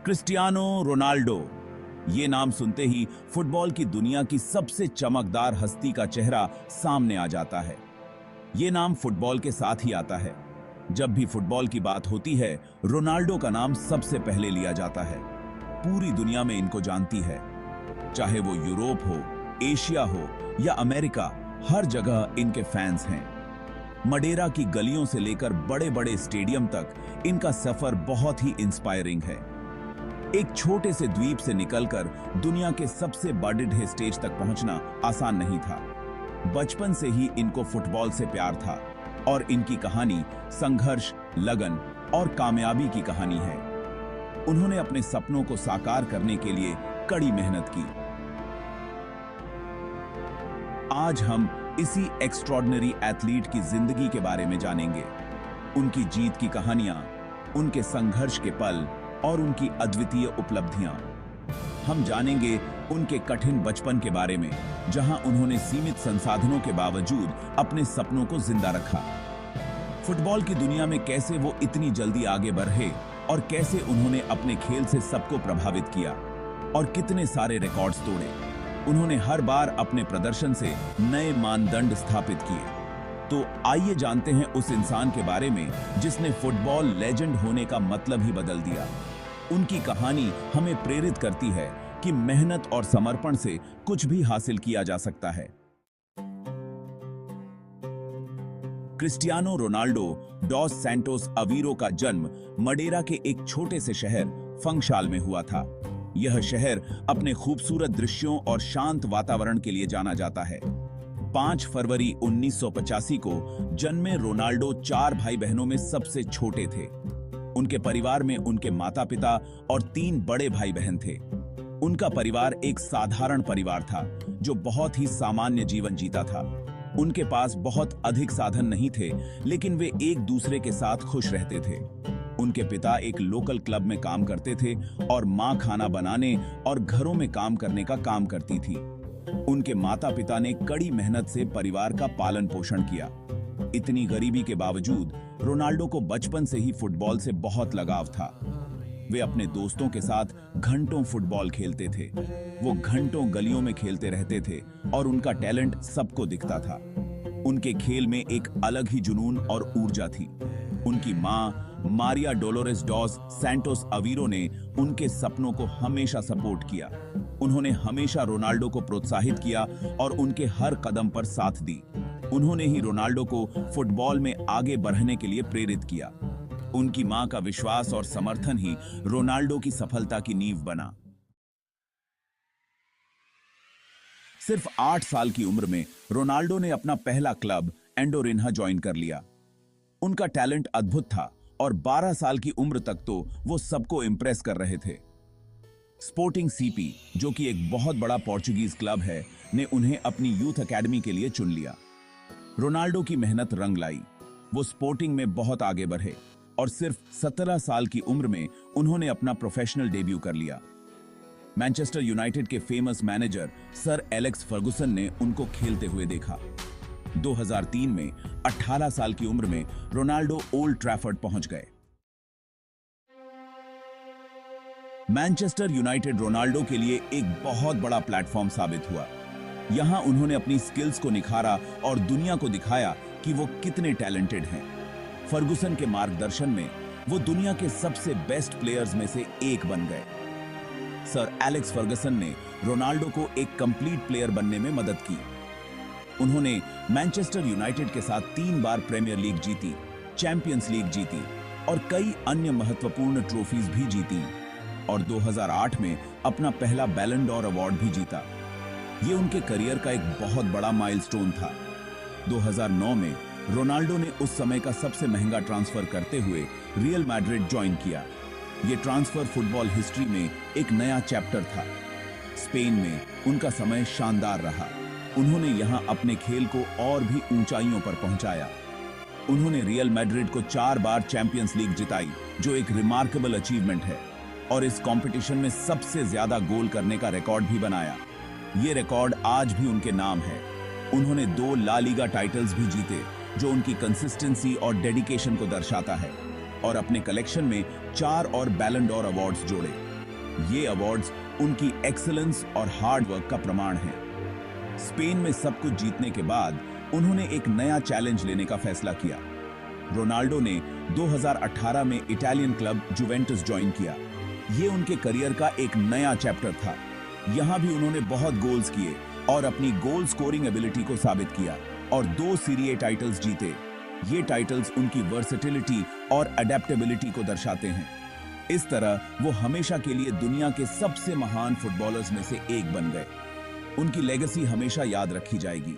Cristiano Ronaldo. ये नाम सुनते ही फुटबॉल की दुनिया की सबसे चमकदार हस्ती का चेहरा सामने आ जाता है। ये नाम फुटबॉल के साथ ही आता है। जब भी फुटबॉल की बात होती है, रोनाल्डो का नाम सबसे पहले लिया जाता है। पूरी दुनिया में इनको जानती है। चाहे वो यूरोप हो, एशिया हो या अमेरिका, हर जगह इनके फैंस हैं। मडेरा की गलियों से लेकर बड़े बड़े स्टेडियम तक इनका सफर बहुत ही इंस्पायरिंग है। एक छोटे से द्वीप से निकलकर दुनिया के सबसे बड़े स्टेज तक पहुंचना आसान नहीं था। बचपन से ही इनको फुटबॉल से प्यार था और इनकी कहानी संघर्ष, लगन और कामयाबी की कहानी है। उन्होंने अपने सपनों को साकार करने के लिए कड़ी मेहनत की। आज हम इसी एक्स्ट्रॉर्डिनरी एथलीट की जिंदगी के बारे में जानेंगे, उनकी जीत की कहानियां, उनके संघर्ष के पल और उनकी अद्वितीय उपलब्धियां। हम जानेंगे उनके कठिन बचपन के बारे में, जहां उन्होंने सीमित संसाधनों के बावजूद अपने सपनों को जिंदा रखा। फुटबॉल की दुनिया में कैसे वो इतनी जल्दी आगे बढ़े और कैसे उन्होंने अपने खेल से सबको प्रभावित किया और कितने सारे रिकॉर्ड्स तोड़े। उन्होंने हर बार अपने प्रदर्शन से नए मानदंड स्थापित किए। तो आइए जानते हैं उस इंसान के बारे में जिसने फुटबॉल लेजेंड होने का मतलब ही बदल दिया। उनकी कहानी हमें प्रेरित करती है कि मेहनत और समर्पण से कुछ भी हासिल किया जा सकता है। Cristiano Ronaldo DOS Santos Aviro का जन्म मडेरा के एक छोटे से शहर फंक्शाल में हुआ था। यह शहर अपने खूबसूरत दृश्यों और शांत वातावरण के लिए जाना जाता है। 5 फरवरी 1985 को जन्मे रोनाल्डो 4 भाई बहनों में सबसे छोटे थे। उनके परिवार में उनके माता पिता और 3 बड़े भाई बहन थे। उनका परिवार एक साधारण परिवार था जो बहुत ही सामान्य जीवन जीता था। उनके पास बहुत अधिक साधन नहीं थे, लेकिन वे एक दूसरे के साथ खुश रहते थे। उनके पिता एक लोकल क्लब में काम करते थे और मां खाना बनाने और घरों में काम करने का काम करती थी। उनके माता पिता ने कड़ी मेहनत से परिवार का पालन पोषण किया। इतनी गरीबी के बावजूद रोनाल्डो को बचपन से ही फुटबॉल से बहुत लगाव था। वे अपने दोस्तों के साथ घंटों फुटबॉल खेलते थे। वो घंटों गलियों में खेलते रहते थे और उनका टैलेंट सबको दिखता था। उनके खेल में एक अलग ही जुनून और ऊर्जा थी। उनकी मां Maria Dolores DOS Santos Aviro ने उनके सपनों को हमेशा सपोर्ट किया। उन्होंने हमेशा रोनाल्डो को प्रोत्साहित किया और उनके हर कदम पर साथ दी। उन्होंने ही रोनाल्डो को फुटबॉल में आगे बढ़ने के लिए प्रेरित किया। उनकी मां का विश्वास और समर्थन ही रोनाल्डो की सफलता की नींव बना। सिर्फ 8 साल की उम्र में रोनाल्डो ने अपना पहला क्लब एंडोरिन्हा ज्वाइन कर लिया। उनका टैलेंट अद्भुत था और 12 साल की उम्र तक तो वो सबको इंप्रेस कर रहे थे। स्पोर्टिंग सीपी, जो कि एक बहुत बड़ा पोर्चुगीज क्लब है, ने उन्हें अपनी यूथ एकेडमी के लिए चुन लिया। रोनाल्डो की मेहनत रंग लाई। वो स्पोर्टिंग में बहुत आगे बढ़े और सिर्फ 17 साल की उम्र में उन्होंने अपना प्रोफेशनल डेब्यू कर लिया। मैनचेस्टर यूनाइटेड के famous manager sir Alex Ferguson ने उनको खेलते हुए देखा। 2003 में 18 साल की उम्र में रोनाल्डो ओल्ड ट्रैफर्ड पहुंच गए। मैनचेस्टर यूनाइटेड रोनाल्डो के लिए एक बहुत बड़ा प्लेटफॉर्म साबित हुआ। यहां उन्होंने अपनी स्किल्स को निखारा और दुनिया को दिखाया कि वो कितने टैलेंटेड हैं। फर्गुसन के मार्गदर्शन में वो दुनिया के सबसे बेस्ट प्लेयर्स में से एक बन गए। सर एलेक्स फर्गुसन ने रोनाल्डो को एक कंप्लीट प्लेयर बनने में मदद की। उन्होंने मैनचेस्टर यूनाइटेड के साथ 3 बार प्रीमियर लीग जीती, चैंपियंस लीग जीती और कई अन्य महत्वपूर्ण ट्रॉफीज भी जीती और 2008 में अपना पहला बैलन डॉर अवार्ड भी जीता। ये उनके करियर का एक बहुत बड़ा माइलस्टोन था। 2009 में रोनाल्डो ने उस समय का सबसे महंगा ट्रांसफर करते हुए रियल मैड्रिड ज्वाइन किया। ये ट्रांसफर फुटबॉल हिस्ट्री में एक नया चैप्टर था। स्पेन में उनका समय शानदार रहा। उन्होंने यहां अपने खेल को और भी ऊंचाइयों पर पहुंचाया। उन्होंने रियल मैड्रिड को 4 बार चैंपियंस लीग जिताई, जो एक रिमार्केबल अचीवमेंट है, और इस कंपटीशन में सबसे ज्यादा गोल करने का रिकॉर्ड भी बनाया। ये रिकॉर्ड आज भी उनके नाम है। उन्होंने 2 ला लीगा टाइटल्स भी जीते, जो उनकी कंसिस्टेंसी और डेडिकेशन को दर्शाता है, और अपने कलेक्शन में 4 और बैलन डॉर अवार्ड्स जोड़े। ये अवार्ड्स उनकी एक्सीलेंस और हार्ड वर्क का प्रमाण हैं। स्पेन में सब कुछ जीतने के बाद उन्होंने एक नया चैलेंज लेने का फैसला किया। रोनाल्डो ने 2018 में इटालियन क्लब जुवेंटस ज्वाइन किया। ये उनके करियर का एक नया चैप्टर था। यहां भी उन्होंने बहुत गोल्स किए और अपनी गोल स्कोरिंग एबिलिटी को साबित किया और 2 सीरिए टाइटल्स जीते। ये टाइटल्स उनकी वर्सेटिलिटी और अडेप्टेबिलिटी को दर्शाते हैं। इस तरह वो हमेशा के लिए दुनिया के सबसे महान फुटबॉलर्स में से एक बन गए। उनकी लेगेसी हमेशा याद रखी जाएगी।